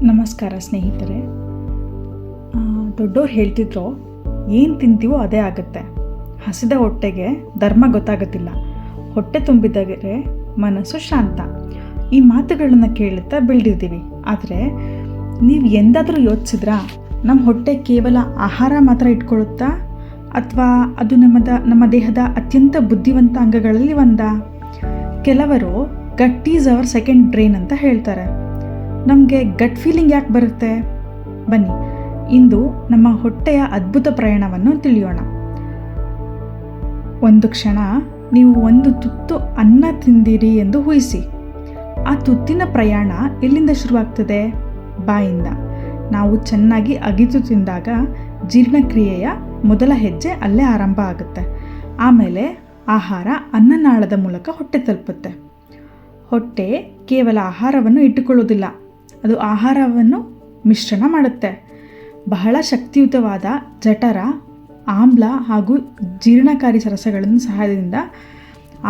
ನಮಸ್ಕಾರ ಸ್ನೇಹಿತರೆ. ದೊಡ್ಡೋರು ಹೇಳ್ತಿದ್ರು, ಏನು ತಿಂತೀವೋ ಅದೇ ಆಗುತ್ತೆ. ಹಸಿದ ಹೊಟ್ಟೆಗೆ ಧರ್ಮ ಗೊತ್ತಾಗೋದಿಲ್ಲ, ಹೊಟ್ಟೆ ತುಂಬಿದರೆ ಮನಸ್ಸು ಶಾಂತ. ಈ ಮಾತುಗಳನ್ನು ಕೇಳುತ್ತಾ ಬೆಳೆದಿದ್ದೀವಿ. ಆದರೆ ನೀವು ಎಂದಾದರೂ ಯೋಚಿಸಿದ್ರಾ, ನಮ್ಮ ಹೊಟ್ಟೆ ಕೇವಲ ಆಹಾರ ಮಾತ್ರ ಇಟ್ಕೊಳ್ಳುತ್ತಾ, ಅಥವಾ ಅದು ನಮ್ಮ ದೇಹದ ಅತ್ಯಂತ ಬುದ್ಧಿವಂತ ಅಂಗಗಳಲ್ಲಿ ಒಂದಾ? ಕೆಲವರು ಗಟ್ ಈಸ್ ಅವರ್ ಸೆಕೆಂಡ್ ಬ್ರೈನ್ ಅಂತ ಹೇಳ್ತಾರೆ. ನಮಗೆ ಗಟ್ ಫೀಲಿಂಗ್ ಯಾಕೆ ಬರುತ್ತೆ? ಬನ್ನಿ, ಇಂದು ನಮ್ಮ ಹೊಟ್ಟೆಯ ಅದ್ಭುತ ಪ್ರಯಾಣವನ್ನು ತಿಳಿಯೋಣ. ಒಂದು ಕ್ಷಣ ನೀವು ಒಂದು ತುತ್ತು ಅನ್ನ ತಿಂದಿರಿ ಎಂದು ಊಹಿಸಿ. ಆ ತುತ್ತಿನ ಪ್ರಯಾಣ ಎಲ್ಲಿಂದ ಶುರುವಾಗ್ತದೆ? ಬಾಯಿಂದ. ನಾವು ಚೆನ್ನಾಗಿ ಅಗಿದು ತಿಂದಾಗ ಜೀರ್ಣಕ್ರಿಯೆಯ ಮೊದಲ ಹೆಜ್ಜೆ ಅಲ್ಲೇ ಆರಂಭ ಆಗುತ್ತೆ. ಆಮೇಲೆ ಆಹಾರ ಅನ್ನನಾಳದ ಮೂಲಕ ಹೊಟ್ಟೆ ತಲುಪುತ್ತೆ. ಹೊಟ್ಟೆ ಕೇವಲ ಆಹಾರವನ್ನು ಇಟ್ಟುಕೊಳ್ಳೋದಿಲ್ಲ, ಅದು ಆಹಾರವನ್ನು ಮಿಶ್ರಣ ಮಾಡುತ್ತೆ. ಬಹಳ ಶಕ್ತಿಯುತವಾದ ಜಠರ, ಆಮ್ಲ ಹಾಗೂ ಜೀರ್ಣಕಾರಿ ಸರಸಗಳನ್ನು ಸಹಾಯದಿಂದ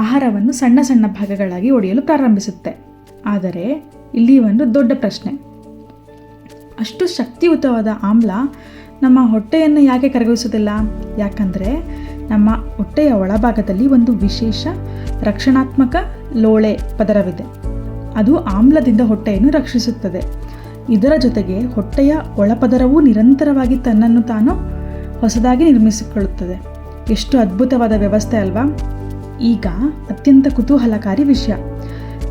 ಆಹಾರವನ್ನು ಸಣ್ಣ ಸಣ್ಣ ಭಾಗಗಳಾಗಿ ಒಡೆಯಲು ಪ್ರಾರಂಭಿಸುತ್ತೆ. ಆದರೆ ಇಲ್ಲಿ ಒಂದು ದೊಡ್ಡ ಪ್ರಶ್ನೆ, ಅಷ್ಟು ಶಕ್ತಿಯುತವಾದ ಆಮ್ಲ ನಮ್ಮ ಹೊಟ್ಟೆಯನ್ನು ಯಾಕೆ ಕರಗಿಸುವುದಿಲ್ಲ? ಯಾಕಂದರೆ ನಮ್ಮ ಹೊಟ್ಟೆಯ ಒಳಭಾಗದಲ್ಲಿ ಒಂದು ವಿಶೇಷ ರಕ್ಷಣಾತ್ಮಕ ಲೋಳೆ ಪದರವಿದೆ. ಅದು ಆಮ್ಲದಿಂದ ಹೊಟ್ಟೆಯನ್ನು ರಕ್ಷಿಸುತ್ತದೆ. ಇದರ ಜೊತೆಗೆ ಹೊಟ್ಟೆಯ ಒಳಪದರವೂ ನಿರಂತರವಾಗಿ ತನ್ನನ್ನು ತಾನು ಹೊಸದಾಗಿ ನಿರ್ಮಿಸಿಕೊಳ್ಳುತ್ತದೆ. ಎಷ್ಟು ಅದ್ಭುತವಾದ ವ್ಯವಸ್ಥೆ ಅಲ್ವಾ? ಈಗ ಅತ್ಯಂತ ಕುತೂಹಲಕಾರಿ ವಿಷಯ,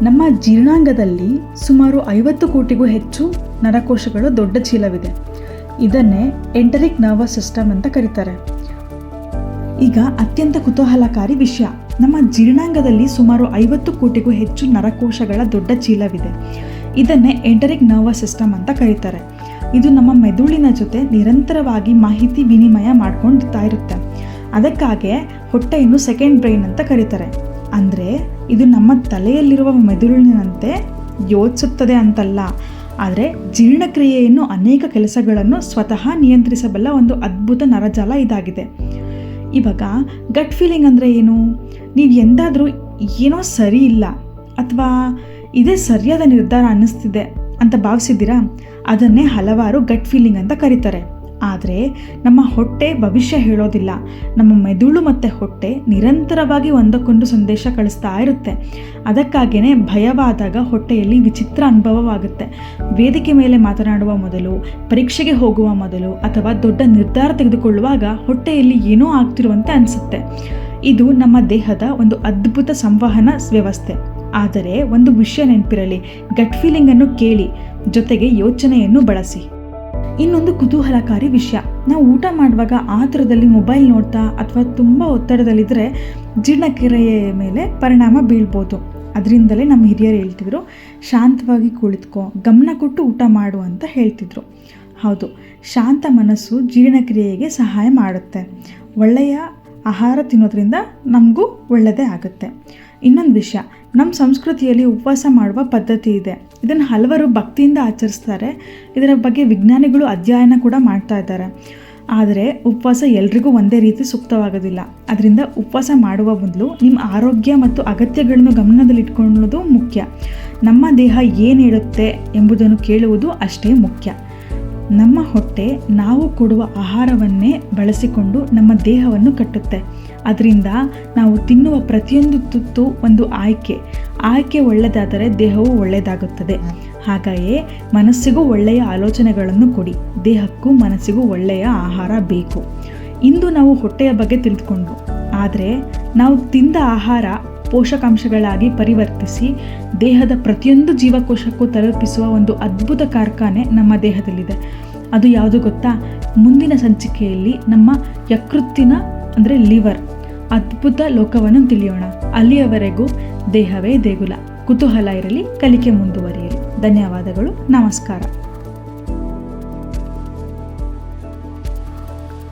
ನಮ್ಮ ಜೀರ್ಣಾಂಗದಲ್ಲಿ ಸುಮಾರು 50 ಕೋಟಿಗೂ ಹೆಚ್ಚು ನರಕೋಶಗಳು ದೊಡ್ಡ ಚೀಲವಿದೆ. ಇದನ್ನೇ ಎಂಟರಿಕ್ ನರ್ವಸ್ ಸಿಸ್ಟಮ್ ಅಂತ ಕರೀತಾರೆ. ಈಗ ಅತ್ಯಂತ ಕುತೂಹಲಕಾರಿ ವಿಷಯ, ನಮ್ಮ ಜೀರ್ಣಾಂಗದಲ್ಲಿ ಸುಮಾರು 50 ಕೋಟಿಗೂ ಹೆಚ್ಚು ನರಕೋಶಗಳ ದೊಡ್ಡ ಚೀಲವಿದೆ. ಇದನ್ನೇ ಎಂಟರಿಕ್ ನರ್ವಸ್ ಸಿಸ್ಟಮ್ ಅಂತ ಕರೀತಾರೆ. ಇದು ನಮ್ಮ ಮೆದುಳಿನ ಜೊತೆ ನಿರಂತರವಾಗಿ ಮಾಹಿತಿ ವಿನಿಮಯ ಮಾಡ್ಕೊಳ್ತಾ ಇರುತ್ತೆ. ಅದಕ್ಕಾಗಿ ಹೊಟ್ಟೆಯನ್ನು ಸೆಕೆಂಡ್ ಬ್ರೈನ್ ಅಂತ ಕರೀತಾರೆ. ಅಂದರೆ ಇದು ನಮ್ಮ ತಲೆಯಲ್ಲಿರುವ ಮೆದುಳಿನಂತೆ ಯೋಚಿಸುತ್ತದೆ ಅಂತಲ್ಲ, ಆದರೆ ಜೀರ್ಣಕ್ರಿಯೆಯನ್ನು ಅನೇಕ ಕೆಲಸಗಳನ್ನು ಸ್ವತಃ ನಿಯಂತ್ರಿಸಬಲ್ಲ ಒಂದು ಅದ್ಭುತ ನರಜಾಲ ಇದಾಗಿದೆ. ಇವಾಗ ಗಟ್ ಫೀಲಿಂಗ್ ಅಂದರೆ ಏನು? ನೀವು ಎಂದಾದರೂ ಏನೋ ಸರಿ ಇಲ್ಲ ಅಥವಾ ಇದೇ ಸರಿಯಾದ ನಿರ್ಧಾರ ಅನ್ನಿಸ್ತಿದೆ ಅಂತ ಭಾವಿಸಿದ್ದೀರಾ? ಅದನ್ನೇ ಹಲವಾರು ಗಟ್ ಫೀಲಿಂಗ್ ಅಂತ ಕರೀತಾರೆ. ಆದರೆ ನಮ್ಮ ಹೊಟ್ಟೆ ಭವಿಷ್ಯ ಹೇಳೋದಿಲ್ಲ. ನಮ್ಮ ಮೆದುಳು ಮತ್ತು ಹೊಟ್ಟೆ ನಿರಂತರವಾಗಿ ಒಂದಕ್ಕೊಂದು ಸಂದೇಶ ಕಳಿಸ್ತಾ ಇರುತ್ತೆ. ಅದಕ್ಕಾಗಿಯೇ ಭಯವಾದಾಗ ಹೊಟ್ಟೆಯಲ್ಲಿ ವಿಚಿತ್ರ ಅನುಭವವಾಗುತ್ತೆ. ವೇದಿಕೆ ಮೇಲೆ ಮಾತನಾಡುವ ಮೊದಲು, ಪರೀಕ್ಷೆಗೆ ಹೋಗುವ ಮೊದಲು ಅಥವಾ ದೊಡ್ಡ ನಿರ್ಧಾರ ತೆಗೆದುಕೊಳ್ಳುವಾಗ ಹೊಟ್ಟೆಯಲ್ಲಿ ಏನೋ ಆಗ್ತಿರುವಂತೆ ಅನಿಸುತ್ತೆ. ಇದು ನಮ್ಮ ದೇಹದ ಒಂದು ಅದ್ಭುತ ಸಂವಹನ ವ್ಯವಸ್ಥೆ. ಆದರೆ ಒಂದು ವಿಷಯ ನೆನಪಿರಲಿ, ಗಟ್ ಫೀಲಿಂಗನ್ನು ಕೇಳಿ, ಜೊತೆಗೆ ಯೋಚನೆಯನ್ನು ಬಳಸಿ. ಇನ್ನೊಂದು ಕುತೂಹಲಕಾರಿ ವಿಷಯ, ನಾವು ಊಟ ಮಾಡುವಾಗ ಆತುರದಲ್ಲಿ ಮೊಬೈಲ್ ನೋಡ್ತಾ ಅಥವಾ ತುಂಬ ಒತ್ತಡದಲ್ಲಿದ್ದರೆ ಜೀರ್ಣಕ್ರಿಯೆಯ ಮೇಲೆ ಪರಿಣಾಮ ಬೀಳ್ಬೋದು. ಅದರಿಂದಲೇ ನಮ್ಮ ಹಿರಿಯರು ಹೇಳ್ತಿದ್ರು, ಶಾಂತವಾಗಿ ಕುಳಿತುಕೋ, ಗಮನ ಕೊಟ್ಟು ಊಟ ಮಾಡು ಅಂತ ಹೇಳ್ತಿದ್ರು. ಹೌದು, ಶಾಂತ ಮನಸ್ಸು ಜೀರ್ಣಕ್ರಿಯೆಗೆ ಸಹಾಯ ಮಾಡುತ್ತೆ. ಒಳ್ಳೆಯ ಆಹಾರ ತಿನ್ನೋದ್ರಿಂದ ನಮಗೂ ಒಳ್ಳೆಯದೇ ಆಗುತ್ತೆ. ಇನ್ನೊಂದು ವಿಷಯ, ನಮ್ಮ ಸಂಸ್ಕೃತಿಯಲ್ಲಿ ಉಪವಾಸ ಮಾಡುವ ಪದ್ಧತಿ ಇದೆ. ಇದನ್ನು ಹಲವರು ಭಕ್ತಿಯಿಂದ ಆಚರಿಸ್ತಾರೆ. ಇದರ ಬಗ್ಗೆ ವಿಜ್ಞಾನಿಗಳು ಅಧ್ಯಯನ ಕೂಡ ಮಾಡ್ತಾ ಇದ್ದಾರೆ. ಆದರೆ ಉಪವಾಸ ಎಲ್ರಿಗೂ ಒಂದೇ ರೀತಿ ಸೂಕ್ತವಾಗೋದಿಲ್ಲ. ಅದರಿಂದ ಉಪವಾಸ ಮಾಡುವ ಮೊದಲು ನಿಮ್ಮ ಆರೋಗ್ಯ ಮತ್ತು ಅಗತ್ಯಗಳನ್ನು ಗಮನದಲ್ಲಿಟ್ಕೊಳ್ಳೋದು ಮುಖ್ಯ. ನಮ್ಮ ದೇಹ ಏನು ಹೇಳುತ್ತೆ ಎಂಬುದನ್ನು ಕೇಳುವುದು ಅಷ್ಟೇ ಮುಖ್ಯ. ನಮ್ಮ ಹೊಟ್ಟೆ ನಾವು ಕೊಡುವ ಆಹಾರವನ್ನೇ ಬಳಸಿಕೊಂಡು ನಮ್ಮ ದೇಹವನ್ನು ಕಟ್ಟುತ್ತೆ. ಅದರಿಂದ ನಾವು ತಿನ್ನುವ ಪ್ರತಿಯೊಂದು ತುತ್ತು ಒಂದು ಆಯ್ಕೆ ಒಳ್ಳೆಯದಾದರೆ ದೇಹವು ಒಳ್ಳೆಯದಾಗುತ್ತದೆ. ಹಾಗೆಯೇ ಮನಸ್ಸಿಗೂ ಒಳ್ಳೆಯ ಆಲೋಚನೆಗಳನ್ನು ಕೊಡಿ. ದೇಹಕ್ಕೂ ಮನಸ್ಸಿಗೂ ಒಳ್ಳೆಯ ಆಹಾರ ಬೇಕು. ಇಂದು ನಾವು ಹೊಟ್ಟೆಯ ಬಗ್ಗೆ ತಿಳಿದುಕೊಂಡ್ವು. ಆದರೆ ನಾವು ತಿಂದ ಆಹಾರ ಪೋಷಕಾಂಶಗಳಾಗಿ ಪರಿವರ್ತಿಸಿ ದೇಹದ ಪ್ರತಿಯೊಂದು ಜೀವಕೋಶಕ್ಕೂ ತಲುಪಿಸುವ ಒಂದು ಅದ್ಭುತ ಕಾರ್ಖಾನೆ ನಮ್ಮ ದೇಹದಲ್ಲಿದೆ. ಅದು ಯಾವುದು ಗೊತ್ತಾ? ಮುಂದಿನ ಸಂಚಿಕೆಯಲ್ಲಿ ನಮ್ಮ ಯಕೃತ್ತಿನ ಅಂದರೆ ಲಿವರ್ ಅದ್ಭುತ ಲೋಕವನ್ನು ತಿಳಿಯೋಣ. ಅಲ್ಲಿಯವರೆಗೂ ದೇಹವೇ ದೇಗುಲ. ಕುತೂಹಲ ಇರಲಿ, ಕಲಿಕೆ ಮುಂದುವರಿಯಲಿ. ಧನ್ಯವಾದಗಳು. ನಮಸ್ಕಾರ.